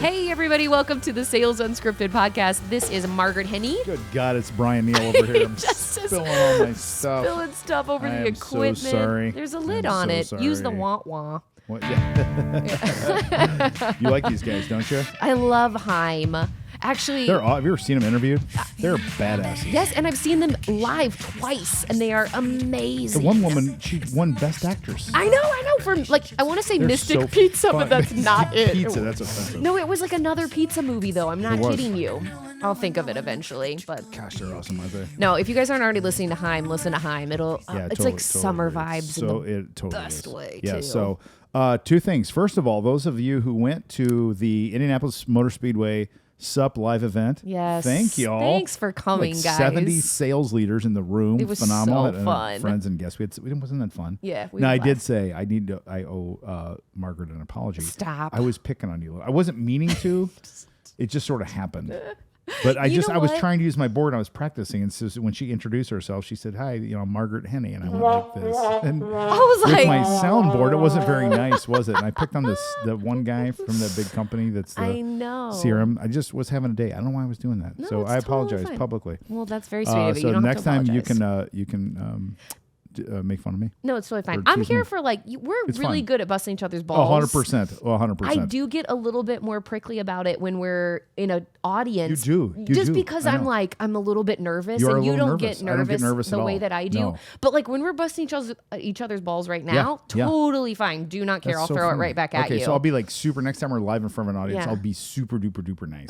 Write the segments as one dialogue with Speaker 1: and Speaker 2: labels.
Speaker 1: Hey, everybody. Welcome to the Sales Unscripted podcast. This is Margaret Henney.
Speaker 2: Good God, it's Brian Neal over here. I'm spilling all my stuff.
Speaker 1: Spilling stuff over the equipment.
Speaker 2: So sorry.
Speaker 1: There's a lid on it.
Speaker 2: Sorry.
Speaker 1: Use the wah-wah.
Speaker 2: What? Yeah. You like these guys, don't you?
Speaker 1: I love Haim. Actually,
Speaker 2: Have you ever seen them interviewed? They're badasses.
Speaker 1: Yes, and I've seen them live twice, and they are amazing.
Speaker 2: The one woman, she won Best Actress.
Speaker 1: I know. For I want to say
Speaker 2: They're
Speaker 1: Mystic
Speaker 2: so
Speaker 1: Pizza,
Speaker 2: fun.
Speaker 1: but that's not it.
Speaker 2: Pizza, that's offensive.
Speaker 1: No, it was like another pizza movie, though. I'm not
Speaker 2: It was.
Speaker 1: kidding you. I'll think of it eventually. But
Speaker 2: Gosh, they're awesome, aren't they?
Speaker 1: no, if you guys aren't already listening to Haim, listen to Haim. It'll. It's like summer vibes
Speaker 2: So
Speaker 1: in the
Speaker 2: it totally
Speaker 1: best
Speaker 2: is.
Speaker 1: way.
Speaker 2: Yeah.
Speaker 1: too.
Speaker 2: So two things. First of all, those of you who went to the Indianapolis Motor Speedway SUP live event.
Speaker 1: Yes.
Speaker 2: Thank y'all.
Speaker 1: Thanks for coming,
Speaker 2: like
Speaker 1: guys.
Speaker 2: 70 sales leaders in the room.
Speaker 1: It was
Speaker 2: phenomenal.
Speaker 1: so fun.
Speaker 2: Friends and guests. Wasn't that fun?
Speaker 1: Yeah.
Speaker 2: Now, I did say I owe Margaret an apology.
Speaker 1: Stop.
Speaker 2: I was picking on you. I wasn't meaning to. It just sort of happened. But I was
Speaker 1: what?
Speaker 2: trying to use my board. I was practicing, and so when she introduced herself, she said, "Hi, Margaret Henney," and I went like this. And
Speaker 1: I was
Speaker 2: with
Speaker 1: like,
Speaker 2: my soundboard, it wasn't very nice, was it? And I picked on the one guy from the big company that's the
Speaker 1: I know.
Speaker 2: CRM. I just was having a day. I don't know why I was doing that.
Speaker 1: No,
Speaker 2: so
Speaker 1: it's
Speaker 2: I
Speaker 1: totally
Speaker 2: apologize
Speaker 1: fine.
Speaker 2: publicly.
Speaker 1: Well, that's very sweet of you.
Speaker 2: So
Speaker 1: You don't
Speaker 2: next
Speaker 1: have to
Speaker 2: time you
Speaker 1: apologize.
Speaker 2: can make fun of me.
Speaker 1: No, it's totally fine.
Speaker 2: Or
Speaker 1: I'm
Speaker 2: tease
Speaker 1: here
Speaker 2: me.
Speaker 1: for we're
Speaker 2: It's
Speaker 1: really
Speaker 2: fun.
Speaker 1: good at busting each other's balls.
Speaker 2: 100%. 100%.
Speaker 1: I do get a little bit more prickly about it when we're in an audience.
Speaker 2: You do.
Speaker 1: Just because
Speaker 2: I
Speaker 1: I'm
Speaker 2: know.
Speaker 1: I'm a little bit nervous,
Speaker 2: You're
Speaker 1: and
Speaker 2: a
Speaker 1: you
Speaker 2: little
Speaker 1: don't
Speaker 2: nervous.
Speaker 1: get
Speaker 2: I don't get nervous
Speaker 1: the
Speaker 2: at
Speaker 1: way
Speaker 2: all.
Speaker 1: that I do.
Speaker 2: No.
Speaker 1: But when we're busting each other's balls right now,
Speaker 2: Yeah.
Speaker 1: totally fine. Do not care.
Speaker 2: That's
Speaker 1: I'll
Speaker 2: so
Speaker 1: throw it
Speaker 2: funny.
Speaker 1: right back at you.
Speaker 2: Okay, so I'll be like super. Next time we're live in front of an audience,
Speaker 1: Yeah.
Speaker 2: I'll be super duper duper nice.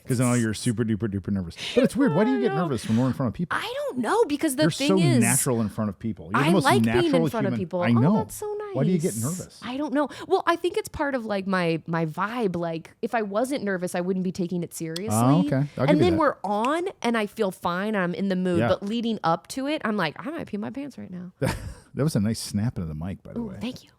Speaker 2: Because I know you're super duper duper nervous. But it's weird. Why do you get nervous when we're in front of people?
Speaker 1: I don't know, because the
Speaker 2: You're
Speaker 1: thing
Speaker 2: so
Speaker 1: is,
Speaker 2: natural in front of people. You're the
Speaker 1: I
Speaker 2: most
Speaker 1: like
Speaker 2: natural
Speaker 1: being in front of
Speaker 2: human-
Speaker 1: people.
Speaker 2: I know.
Speaker 1: Oh, that's so nice.
Speaker 2: Why do you get nervous?
Speaker 1: I don't know. Well, I think it's part of my vibe. Like, if I wasn't nervous, I wouldn't be taking it seriously.
Speaker 2: Oh, okay. I'll give
Speaker 1: and
Speaker 2: you
Speaker 1: then
Speaker 2: that.
Speaker 1: we're on, and I feel fine. I'm in the mood.
Speaker 2: Yeah.
Speaker 1: But leading up to it, I'm like, I might pee my pants right now.
Speaker 2: That was a nice snap into the mic, by the way.
Speaker 1: Thank you.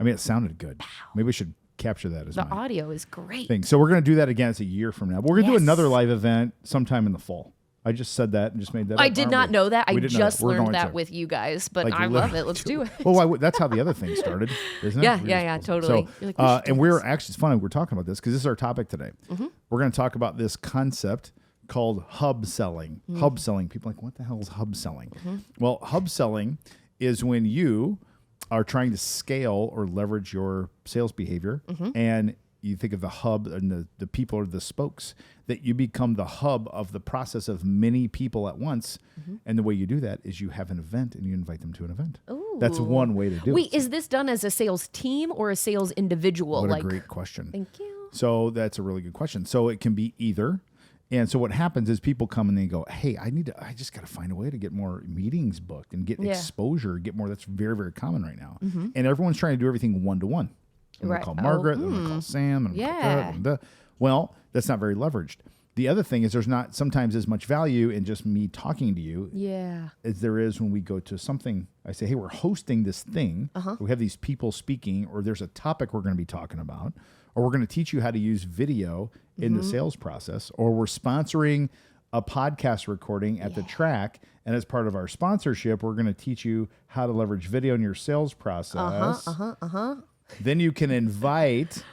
Speaker 2: I mean, it sounded good. Maybe we should capture that as
Speaker 1: The
Speaker 2: my
Speaker 1: audio is great.
Speaker 2: thing. So we're going to do that again. It's a year from now. But we're going to do
Speaker 1: Yes.
Speaker 2: another live event sometime in the fall. I just said that and just made that
Speaker 1: I
Speaker 2: up,
Speaker 1: did
Speaker 2: aren't
Speaker 1: not
Speaker 2: we?
Speaker 1: know that. I
Speaker 2: We didn't know
Speaker 1: just
Speaker 2: We're
Speaker 1: learned
Speaker 2: going
Speaker 1: that
Speaker 2: to.
Speaker 1: with you guys, but
Speaker 2: Like,
Speaker 1: I love
Speaker 2: literally
Speaker 1: it. Let's do it.
Speaker 2: Well, that's how the other thing started, isn't it?
Speaker 1: Yeah,
Speaker 2: We
Speaker 1: yeah,
Speaker 2: just-
Speaker 1: yeah, totally.
Speaker 2: So,
Speaker 1: You're like, we should do
Speaker 2: and we're
Speaker 1: this.
Speaker 2: actually, it's funny, we're talking about this because this is our topic today.
Speaker 1: Mm-hmm.
Speaker 2: We're going to talk about this concept called hub selling.
Speaker 1: Mm.
Speaker 2: Hub selling. People are like, what the hell is hub selling?
Speaker 1: Mm-hmm.
Speaker 2: Well, hub selling is when you are trying to scale or leverage your sales behavior
Speaker 1: Mm-hmm.
Speaker 2: and you think of the hub and the people are the spokes, that you become the hub of the process of many people at once.
Speaker 1: Mm-hmm.
Speaker 2: And the way you do that is you have an event and you invite them to an event.
Speaker 1: Ooh.
Speaker 2: That's one way to do
Speaker 1: Wait,
Speaker 2: it.
Speaker 1: is this done as a sales team or a sales individual?
Speaker 2: What a great question.
Speaker 1: Thank you.
Speaker 2: So that's a really good question. So it can be either. And so what happens is people come and they go, hey, I just got to find a way to get more meetings booked and get
Speaker 1: Yeah.
Speaker 2: exposure, get more. That's very, very common right now. And everyone's trying to do everything one-to-one. I'm going
Speaker 1: Right.
Speaker 2: to call
Speaker 1: Oh,
Speaker 2: Margaret, I'm going to call Sam, and I'm gonna call
Speaker 1: Yeah.
Speaker 2: that, and that. Well, that's not very leveraged. The other thing is there's not sometimes as much value in just me talking to you
Speaker 1: Yeah.
Speaker 2: as there is when we go to something. I say, hey, we're hosting this thing. We have these people speaking, or there's a topic we're going to be talking about, or we're going to teach you how to use video in the sales process, or we're sponsoring a podcast recording at the track. And as part of our sponsorship, we're going to teach you how to leverage video in your sales process. Then you can invite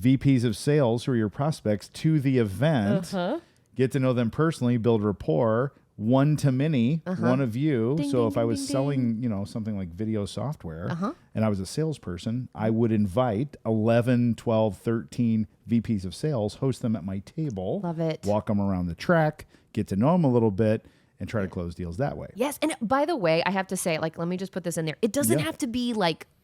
Speaker 2: VPs of sales who are your prospects to the event, get to know them personally, build rapport, one to many, one of you.
Speaker 1: Ding,
Speaker 2: So
Speaker 1: ding,
Speaker 2: if I
Speaker 1: ding,
Speaker 2: was
Speaker 1: ding,
Speaker 2: selling, something like video software and I was a salesperson, I would invite 11, 12, 13 VPs of sales, host them at my table.
Speaker 1: Love it.
Speaker 2: Walk them around the track, get to know them a little bit, and try to close deals that way.
Speaker 1: Yes. And by the way, I have to say, let me just put this in there. It doesn't
Speaker 2: Yeah.
Speaker 1: have to be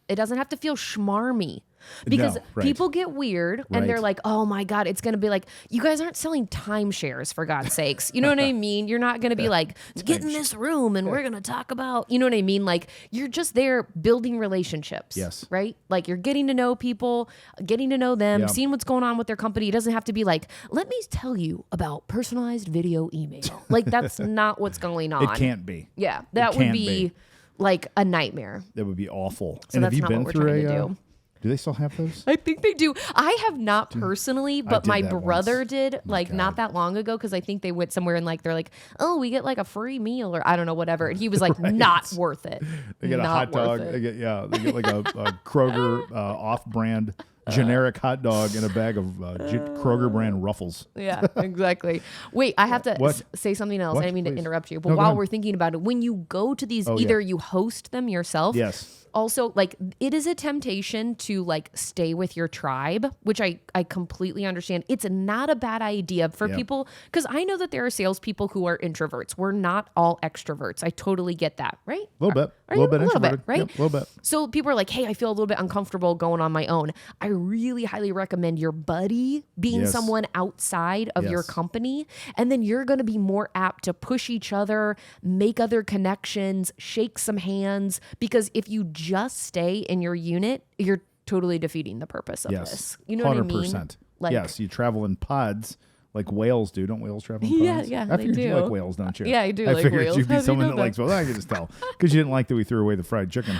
Speaker 1: it doesn't have to feel schmarmy. Because
Speaker 2: No, right.
Speaker 1: people get weird and they're
Speaker 2: Right.
Speaker 1: like, oh my God, it's going to be like, you guys aren't selling timeshares, for God's sakes. You know what I mean? You're not going to be like, get in this room and we're going to talk about, you know what I mean? Like, you're just there building relationships.
Speaker 2: Yes.
Speaker 1: Right? Like, you're getting to know people, getting to know them,
Speaker 2: Yeah.
Speaker 1: seeing what's going on with their company. It doesn't have to be like, let me tell you about personalized video email. Like, that's not what's going on.
Speaker 2: It can't be.
Speaker 1: Yeah. That would
Speaker 2: can't
Speaker 1: be like a nightmare.
Speaker 2: That would be awful.
Speaker 1: So
Speaker 2: and
Speaker 1: that's
Speaker 2: have you
Speaker 1: not
Speaker 2: been
Speaker 1: what we're
Speaker 2: through
Speaker 1: trying to do.
Speaker 2: Do they still have those?
Speaker 1: I think they do. I have not personally, but
Speaker 2: did
Speaker 1: my
Speaker 2: that
Speaker 1: brother
Speaker 2: once.
Speaker 1: did not that long ago, because I think they went somewhere and they're like, oh, we get like a free meal or I don't know, whatever. And he was like, not worth it.
Speaker 2: They get a
Speaker 1: Not
Speaker 2: hot dog.
Speaker 1: worth it.
Speaker 2: They get like a Kroger off-brand generic hot dog and a bag of Kroger brand Ruffles.
Speaker 1: Yeah, exactly. Wait, I have to say something else. I didn't mean to interrupt you, but while we're thinking about it, when you go to these, either you host them yourself.
Speaker 2: Yes.
Speaker 1: Also, like, it is a temptation to like stay with your tribe, which I completely understand. It's not a bad idea for people, because I know that there are salespeople who are introverts. We're not all extroverts. I totally get that, right?
Speaker 2: A little bit introverted,
Speaker 1: right?
Speaker 2: Yep, a little bit.
Speaker 1: So people are like, hey, I feel a little bit uncomfortable going on my own. I really highly recommend your buddy being someone outside of your company. And then you're going to be more apt to push each other, make other connections, shake some hands. Because if you just stay in your unit, you're totally defeating the purpose of this. You know 100%. What I mean? Like,
Speaker 2: yes, you travel in pods. Like whales do. Don't whales travel in pods?
Speaker 1: Yeah,
Speaker 2: I
Speaker 1: they
Speaker 2: figured
Speaker 1: do.
Speaker 2: you like whales, don't you?
Speaker 1: Yeah, I do
Speaker 2: I
Speaker 1: like
Speaker 2: figured
Speaker 1: whales.
Speaker 2: you'd be
Speaker 1: How do you
Speaker 2: someone
Speaker 1: know
Speaker 2: that likes whales. I can just tell. Because you didn't like that we threw away the fried chicken.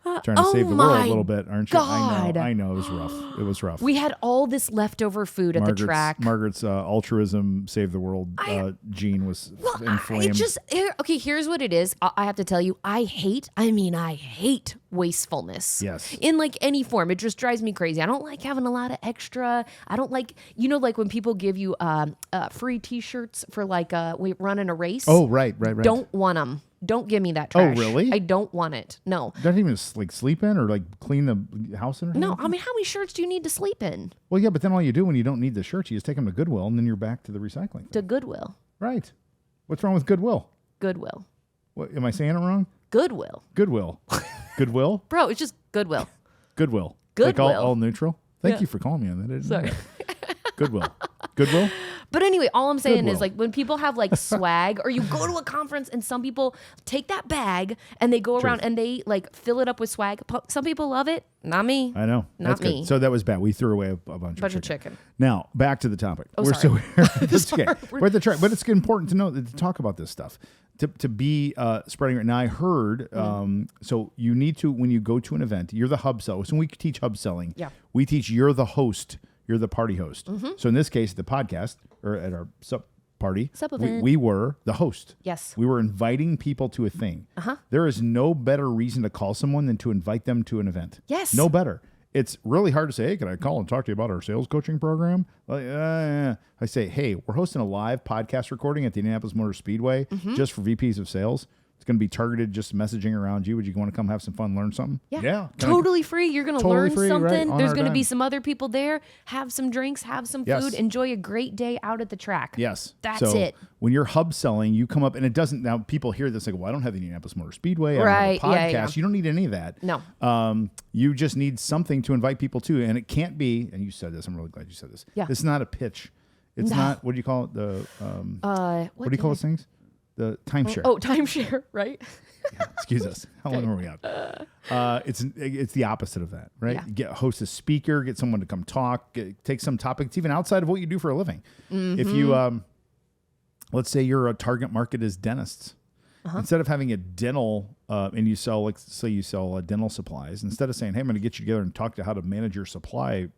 Speaker 2: Trying to save the world a little bit, aren't you?
Speaker 1: God.
Speaker 2: I know. It was rough. It was rough.
Speaker 1: We had all this leftover food at the track.
Speaker 2: Margaret's altruism, save the world gene was inflamed.
Speaker 1: Okay, here's what it is. I have to tell you, I hate wastefulness.
Speaker 2: Yes.
Speaker 1: In like any form. It just drives me crazy. I don't like having a lot of extra. I don't like, like when people give you free t-shirts for like running a race.
Speaker 2: Oh, right.
Speaker 1: Don't want them. Don't give me that trash.
Speaker 2: Oh, really?
Speaker 1: I don't want it. No.
Speaker 2: Doesn't even like sleep in or like clean the house in or something?
Speaker 1: No, I mean, how many shirts do you need to sleep in?
Speaker 2: Well, yeah, but then all you do when you don't need the shirts, you just take them to Goodwill and then you're back to the recycling thing.
Speaker 1: To Goodwill.
Speaker 2: Right. What's wrong with Goodwill?
Speaker 1: Goodwill.
Speaker 2: What, am I saying it wrong?
Speaker 1: Goodwill.
Speaker 2: Goodwill.
Speaker 1: Bro, it's just Goodwill.
Speaker 2: Goodwill.
Speaker 1: Goodwill.
Speaker 2: Like all neutral? Thank you for calling me on that.
Speaker 1: Sorry.
Speaker 2: Goodwill. Goodwill?
Speaker 1: But anyway, all I'm saying
Speaker 2: Goodwill.
Speaker 1: is like when people have like swag, or you go to a conference and some people take that bag and they go around and they like fill it up with swag. Some people love it. Not me.
Speaker 2: I know.
Speaker 1: Not
Speaker 2: That's
Speaker 1: me.
Speaker 2: Good. So that was bad. We threw away a bunch of chicken. Now, back to the topic.
Speaker 1: Oh, sorry.
Speaker 2: That's okay. We're at the track. But it's important to know, to talk about this stuff. To be spreading it. Now, I heard, so you need to, when you go to an event, you're the hub seller. So when we teach hub selling, we teach you're the host. You're the party host. So in this case, the podcast, or at our party, we were the host.
Speaker 1: Yes.
Speaker 2: We were inviting people to a thing. There is no better reason to call someone than to invite them to an event.
Speaker 1: Yes.
Speaker 2: No better. It's really hard to say, hey, can I call and talk to you about our sales coaching program? Like, I say, hey, we're hosting a live podcast recording at the Indianapolis Motor Speedway just for VPs of sales. It's going to be targeted just messaging around you. Would you want to come have some fun, learn something?
Speaker 1: Yeah. Totally free. You're going to learn something.
Speaker 2: Right,
Speaker 1: there's going to be some other people there. Have some drinks, have some food, enjoy a great day out at the track.
Speaker 2: Yes.
Speaker 1: That's it.
Speaker 2: When you're hub selling, you come up, and it doesn't, now people hear this like, well, I don't have the Indianapolis Motor Speedway. I don't have a podcast. Yeah. You don't need any of that.
Speaker 1: No.
Speaker 2: You just need something to invite people to, and it can't be, and you said this, I'm really glad you said this.
Speaker 1: Yeah.
Speaker 2: This is not a pitch. It's not, what do you call it? What do you call those things? The timeshare.
Speaker 1: Oh, timeshare, right?
Speaker 2: Yeah, excuse us. How long are we out? It's the opposite of that, right?
Speaker 1: Yeah.
Speaker 2: Host a speaker, get someone to come talk, take some topics, even outside of what you do for a living. If you, let's say your target market is dentists. Instead of having a dental, and you sell, like say you sell dental supplies, instead of saying, hey, I'm going to get you together and talk to how to manage your supply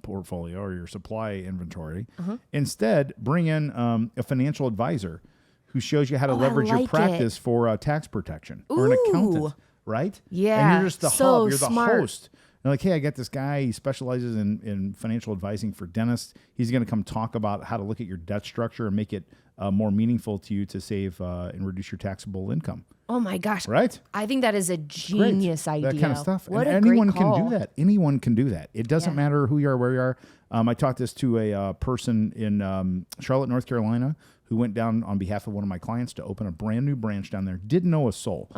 Speaker 2: portfolio or your supply inventory, instead bring in a financial advisor who shows you how to leverage your practice for tax protection, or an accountant, right?
Speaker 1: Yeah.
Speaker 2: And you're just the hub. You're the host. They're like, hey, I got this guy. He specializes in financial advising for dentists. He's going to come talk about how to look at your debt structure and make it more meaningful to you to save and reduce your taxable income.
Speaker 1: Oh my gosh.
Speaker 2: Right?
Speaker 1: I think that is a genius idea.
Speaker 2: That kind of stuff.
Speaker 1: What
Speaker 2: and
Speaker 1: a
Speaker 2: anyone
Speaker 1: great call.
Speaker 2: can do that. Anyone can do that. It doesn't matter who you are, where you are. I taught this to a person in Charlotte, North Carolina, who went down on behalf of one of my clients to open a brand new branch down there. Didn't know a soul.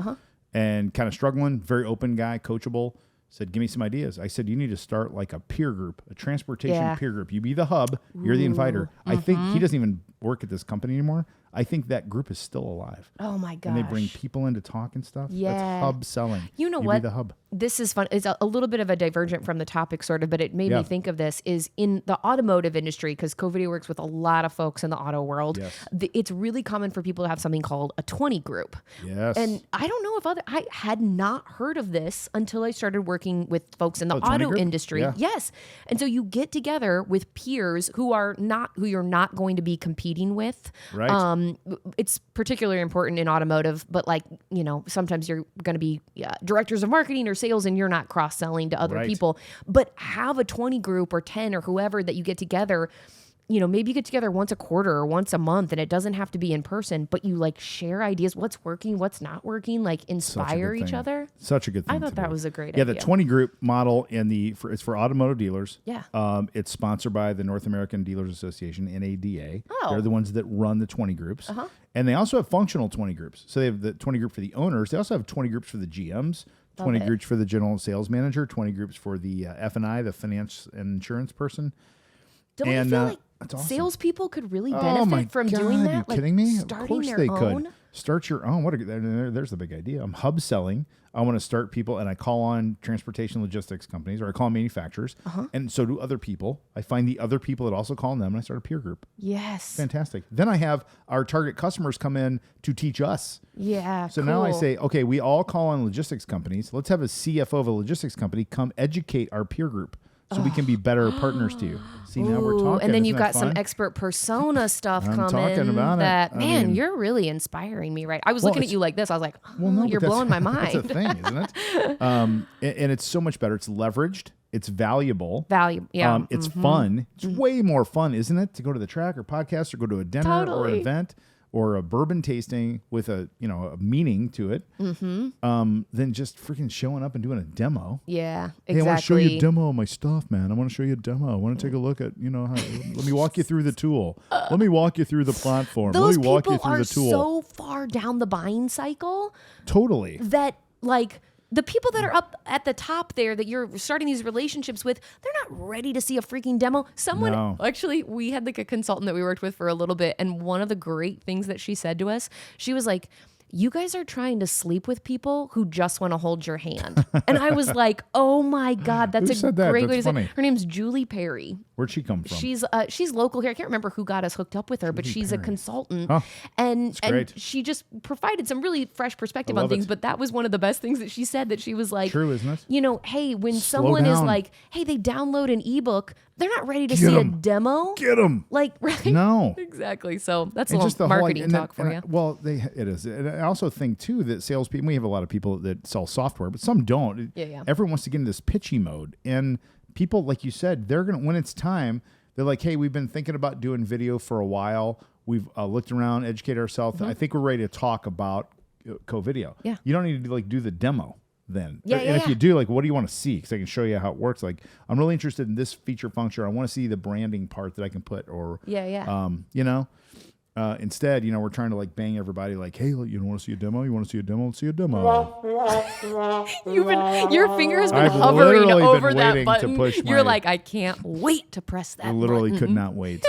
Speaker 2: And kind of struggling, very open guy, coachable. Said, give me some ideas. I said, you need to start like a peer group, a transportation peer group. You be the hub. You're the inviter. I think he doesn't even work at this company anymore. I think that group is still alive.
Speaker 1: Oh my gosh.
Speaker 2: And they bring people in to talk and stuff.
Speaker 1: Yeah.
Speaker 2: That's hub selling.
Speaker 1: You know what?
Speaker 2: Be the hub.
Speaker 1: This is fun. It's a little bit of a divergent from the topic, sort of, but it made me think of this, is in the automotive industry, because CoVideo works with a lot of folks in the auto world.
Speaker 2: Yes.
Speaker 1: It's really common for people to have something called a 20 group.
Speaker 2: Yes.
Speaker 1: And I don't know if I had not heard of this until I started working with folks in the auto
Speaker 2: group?
Speaker 1: industry.
Speaker 2: Yeah.
Speaker 1: Yes. And so you get together with peers who you're not going to be competing with.
Speaker 2: Right.
Speaker 1: it's particularly important in automotive, but like, sometimes you're going to be directors of marketing or sales and you're not cross-selling to other people, but have a 20 group or 10 or whoever that you get together. Maybe you get together once a quarter or once a month, and it doesn't have to be in person, but you like share ideas, what's working, what's not working, like inspire each other.
Speaker 2: Such a good thing.
Speaker 1: I thought that was a great idea.
Speaker 2: Yeah, the 20 group model it's for automotive dealers.
Speaker 1: Yeah.
Speaker 2: It's sponsored by the North American Dealers Association, NADA.
Speaker 1: Oh.
Speaker 2: They're the ones that run the 20 groups. And they also have functional 20 groups. So they have the 20 group for the owners. They also have 20 groups for the GMs, 20 groups for the general sales manager, 20 groups for the F&I, the finance and insurance person.
Speaker 1: Don't you feel like
Speaker 2: awesome.
Speaker 1: Salespeople could really benefit from doing that?
Speaker 2: Are you kidding me?
Speaker 1: Starting
Speaker 2: of course
Speaker 1: their
Speaker 2: they
Speaker 1: own?
Speaker 2: could. Start your own. There's the big idea. I'm hub selling. I want to start people, and I call on transportation logistics companies, or I call on manufacturers, and so do other people. I find the other people that also call on them, and I start a peer group.
Speaker 1: Yes.
Speaker 2: Fantastic. Then I have our target customers come in to teach us.
Speaker 1: Yeah,
Speaker 2: So now I say, okay, we all call on logistics companies. Let's have a CFO of a logistics company come educate our peer group so we can be better partners to you. See, now we're talking.
Speaker 1: And then you've
Speaker 2: Isn't
Speaker 1: got
Speaker 2: that
Speaker 1: some
Speaker 2: fun?
Speaker 1: expert persona stuff
Speaker 2: I'm
Speaker 1: coming.
Speaker 2: talking about
Speaker 1: that,
Speaker 2: it. I
Speaker 1: man,
Speaker 2: mean-
Speaker 1: you're really inspiring me, right? I was looking at you like this. I was like, you're
Speaker 2: but
Speaker 1: blowing my mind.
Speaker 2: That's a thing, isn't it? And it's so much better. It's leveraged. It's valuable.
Speaker 1: Yeah.
Speaker 2: It's fun. It's way more fun, isn't it, to go to the track or podcast or go to a dinner or an event or a bourbon tasting with a meaning to it, than just freaking showing up and doing a demo.
Speaker 1: Yeah, exactly.
Speaker 2: Hey, I want to show you a demo of my stuff, man. I want to show you a demo. I want to take a look at, let me walk you through the tool. Let me walk you through the platform.
Speaker 1: Those
Speaker 2: Let me walk you
Speaker 1: people
Speaker 2: through
Speaker 1: are
Speaker 2: the tool.
Speaker 1: so far down the buying cycle
Speaker 2: Totally.
Speaker 1: that like the people that are up at the top there that you're starting these relationships with, they're not ready to see a freaking demo. Actually, we had like a consultant that we worked with for a little bit, and one of the great things that she said to us, she was like, you guys are trying to sleep with people who just want to hold your hand. And I was like, oh my God, that's
Speaker 2: Who said that?
Speaker 1: great way
Speaker 2: That's
Speaker 1: to
Speaker 2: funny.
Speaker 1: say it. Her name's Julie Perry.
Speaker 2: Where'd she come from?
Speaker 1: She's local here. I can't remember who got us hooked up with her, but she's a consultant.
Speaker 2: Oh,
Speaker 1: and
Speaker 2: great.
Speaker 1: she just provided some really fresh perspective
Speaker 2: I
Speaker 1: on
Speaker 2: love
Speaker 1: things.
Speaker 2: it.
Speaker 1: But that was one of the best things that she said, that she was like,
Speaker 2: True, isn't it?
Speaker 1: Hey, when
Speaker 2: Slow
Speaker 1: someone is
Speaker 2: down.
Speaker 1: like, hey, they download an ebook, they're not ready to
Speaker 2: Get
Speaker 1: see
Speaker 2: 'em.
Speaker 1: a demo.
Speaker 2: Get them.
Speaker 1: Like, right?
Speaker 2: No.
Speaker 1: Exactly. So that's a
Speaker 2: And
Speaker 1: little
Speaker 2: the whole,
Speaker 1: marketing talk for you.
Speaker 2: Well, it is. And I also think, too, that salespeople, we have a lot of people that sell software, but some don't.
Speaker 1: Yeah.
Speaker 2: Everyone wants to get into this pitchy mode. And people, like you said, they're going to, when it's time, they're like, hey, we've been thinking about doing video for a while. We've looked around, educated ourselves. I think we're ready to talk about co-video.
Speaker 1: Yeah.
Speaker 2: You don't need to do the demo then.
Speaker 1: Yeah,
Speaker 2: and if you do, what do you want to see? Because I can show you how it works. Like, I'm really interested in this feature function. I want to see the branding part that I can put, or instead, we're trying to bang everybody hey, you want to see a demo? You want to see a demo? Let's see a demo.
Speaker 1: Your finger has been
Speaker 2: I've
Speaker 1: hovering
Speaker 2: literally
Speaker 1: over
Speaker 2: been
Speaker 1: that
Speaker 2: waiting to
Speaker 1: button.
Speaker 2: push
Speaker 1: You're
Speaker 2: my-
Speaker 1: like, I can't wait to press that
Speaker 2: I literally
Speaker 1: button.
Speaker 2: could not wait.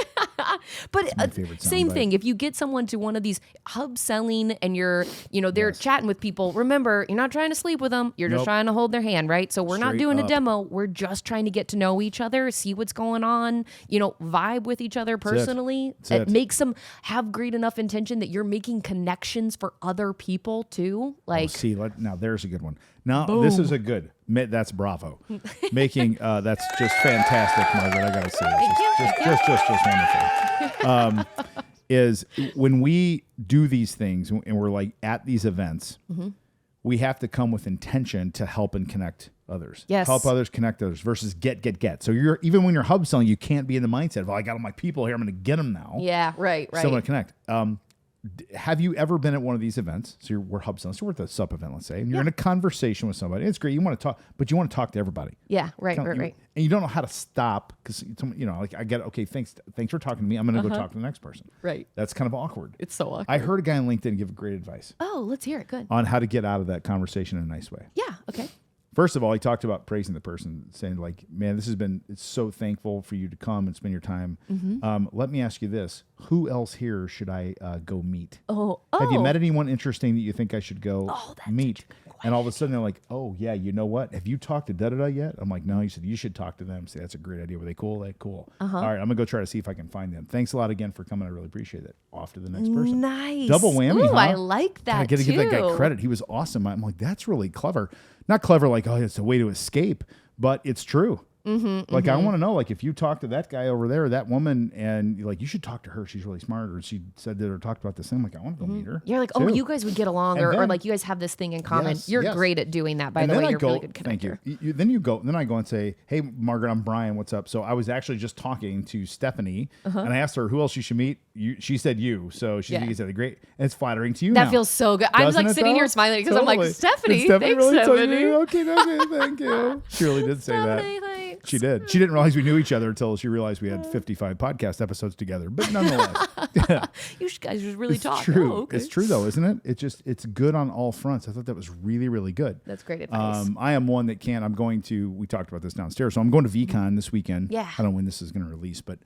Speaker 1: But
Speaker 2: my favorite
Speaker 1: same
Speaker 2: soundbite.
Speaker 1: thing. If you get someone to one of these hub selling and you're, they're chatting with people, remember, you're not trying to sleep with them. You're just
Speaker 2: Nope.
Speaker 1: trying to hold their hand, right? So we're not
Speaker 2: Straight
Speaker 1: doing
Speaker 2: up.
Speaker 1: a demo. We're just trying to get to know each other, see what's going on, vibe with each other personally.
Speaker 2: That's it.
Speaker 1: makes them have great enough intention that you're making connections for other people too.
Speaker 2: Now there's a good one. Now this is a good. That's bravo. Making that's just fantastic, Margaret. I gotta say, it's just wonderful. Is when we do these things and we're at these events, we have to come with intention to help and connect others.
Speaker 1: Yes.
Speaker 2: Help others connect others versus get. So even when you're hub selling, you can't be in the mindset of, I got all my people here, I'm going to get them now.
Speaker 1: Yeah, right.
Speaker 2: So I'm going to connect. Have you ever been at one of these events? So we're hub selling. So we're at the sup event, let's say, and you're in a conversation with somebody. It's great. You want to talk, but you want to talk to everybody.
Speaker 1: Yeah, right.
Speaker 2: And you don't know how to stop because, I get, okay, thanks for talking to me. I'm going to go talk to the next person.
Speaker 1: Right.
Speaker 2: That's kind of awkward.
Speaker 1: It's so awkward.
Speaker 2: I heard a guy on LinkedIn give great advice
Speaker 1: Oh, let's hear it. Good.
Speaker 2: on how to get out of that conversation in a nice way.
Speaker 1: Yeah. Okay.
Speaker 2: First of all, he talked about praising the person, saying man, it's so thankful for you to come and spend your time. Let me ask you this. Who else here should I go meet?
Speaker 1: Oh.
Speaker 2: Have you met anyone interesting that you think I should go meet?
Speaker 1: such a good
Speaker 2: And all of a sudden they're like, oh yeah, you know what? Have you talked to da-da-da yet? I'm like, no. He said, you should talk to them. Say, that's a great idea. Were they cool? They cool. All right, I'm gonna go try to see if I can find them. Thanks a lot again for coming. I really appreciate it. Off to the next person.
Speaker 1: Nice.
Speaker 2: Double whammy,
Speaker 1: Ooh,
Speaker 2: huh?
Speaker 1: I like that
Speaker 2: I got to
Speaker 1: too.
Speaker 2: give that guy credit. He was awesome. I'm like, that's really clever. Not clever like, oh, it's a way to escape, but it's true. Like, I want to know, like, if you talk to that guy over there, that woman, and like, you should talk to her. She's really smart. Or she said that or talked about this thing. I'm like, I want to go meet her.
Speaker 1: You're like, oh,
Speaker 2: too.
Speaker 1: you guys would get along, or like you guys have this thing in common.
Speaker 2: Yes,
Speaker 1: You're
Speaker 2: yes.
Speaker 1: great at doing that, by
Speaker 2: And
Speaker 1: the
Speaker 2: then
Speaker 1: way.
Speaker 2: I
Speaker 1: You're a
Speaker 2: go,
Speaker 1: really good
Speaker 2: thank
Speaker 1: connector.
Speaker 2: you. Then I go and say, hey, Margaret, I'm Brian. What's up? So I was actually just talking to Stephanie, and I asked her who else you should meet. She said you. So she said, great. And it's flattering to you
Speaker 1: That
Speaker 2: now.
Speaker 1: feels so good. I'm
Speaker 2: Doesn't
Speaker 1: like
Speaker 2: it,
Speaker 1: sitting
Speaker 2: though?
Speaker 1: here smiling because I'm
Speaker 2: Totally.
Speaker 1: like, Stephanie,
Speaker 2: Did Stephanie
Speaker 1: thanks,
Speaker 2: really tell
Speaker 1: Stephanie.
Speaker 2: you? Okay, thank you. She really did say
Speaker 1: Stephanie,
Speaker 2: that.
Speaker 1: thanks.
Speaker 2: She did. She didn't realize we knew each other until she realized we had 55 podcast episodes together. But nonetheless,
Speaker 1: You guys just really
Speaker 2: it's
Speaker 1: talk.
Speaker 2: true.
Speaker 1: Oh, okay.
Speaker 2: It's true, though, isn't it? It's good on all fronts. I thought that was really, really good.
Speaker 1: That's great advice.
Speaker 2: I am one that can't. I'm going to. We talked about this downstairs. So I'm going to VCon this weekend.
Speaker 1: Yeah.
Speaker 2: I don't know when this is going to release, but.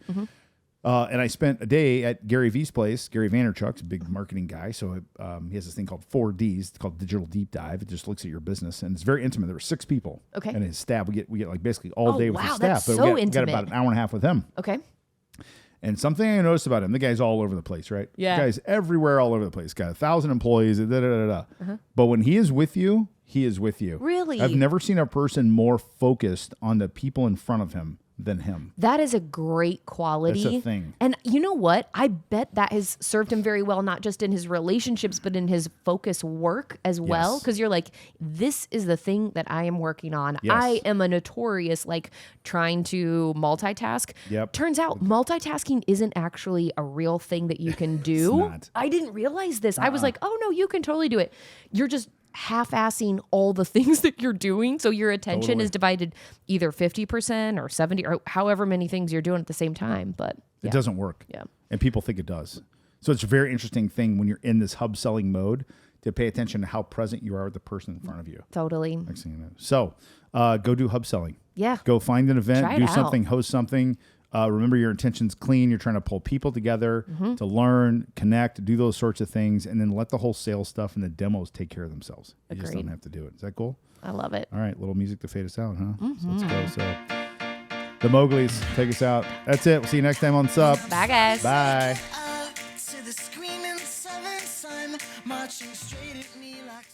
Speaker 2: And I spent a day at Gary V's place. Gary Vaynerchuk's a big marketing guy. So he has this thing called 4Ds. It's called Digital Deep Dive. It just looks at your business, and it's very intimate. There were 6 people.
Speaker 1: Okay.
Speaker 2: And his staff. We get like basically all day with his
Speaker 1: wow,
Speaker 2: staff.
Speaker 1: that's
Speaker 2: But
Speaker 1: so
Speaker 2: we got about
Speaker 1: intimate.
Speaker 2: an hour and a half with him.
Speaker 1: Okay.
Speaker 2: And something I noticed about him, the guy's all over the place, right?
Speaker 1: Yeah.
Speaker 2: The guy's everywhere, all over the place. Got 1,000 employees. But when he is with you, he is with you.
Speaker 1: Really?
Speaker 2: I've never seen a person more focused on the people in front of him than him.
Speaker 1: That is a great quality.
Speaker 2: That's a thing.
Speaker 1: And you know what? I bet that has served him very well, not just in his relationships, but in his focus work as well.
Speaker 2: Yes.
Speaker 1: Because you're like, this is the thing that I am working on.
Speaker 2: Yes.
Speaker 1: I am a notorious, like, trying to multitask.
Speaker 2: Yep.
Speaker 1: Turns out multitasking isn't actually a real thing that you can do.
Speaker 2: not.
Speaker 1: I didn't realize this. I was like, oh no, you can totally do it. You're just half-assing all the things that you're doing, so your attention
Speaker 2: Totally.
Speaker 1: is divided either 50% or 70 or however many things you're doing at the same time. But
Speaker 2: It doesn't work.
Speaker 1: Yeah.
Speaker 2: And people think it does. So it's a very interesting thing when you're in this hub selling mode to pay attention to how present you are with the person in front of you.
Speaker 1: Totally.
Speaker 2: Next thing you know. So go do hub selling.
Speaker 1: Yeah.
Speaker 2: Go find an event,
Speaker 1: Try it
Speaker 2: do
Speaker 1: out.
Speaker 2: something, host something. Remember your intention's clean. You're trying to pull people together to learn, connect, do those sorts of things, and then let the whole sales stuff and the demos take care of themselves. You just
Speaker 1: Agreed.
Speaker 2: don't have to do it. Is that cool?
Speaker 1: I love it.
Speaker 2: All right, little music to fade us out, huh? So let's go. So the Mowgli's, take us out. That's it. We'll see you next time on Sup.
Speaker 1: Bye, guys.
Speaker 2: Bye.
Speaker 3: To the screaming southern sun, marching straight at me like.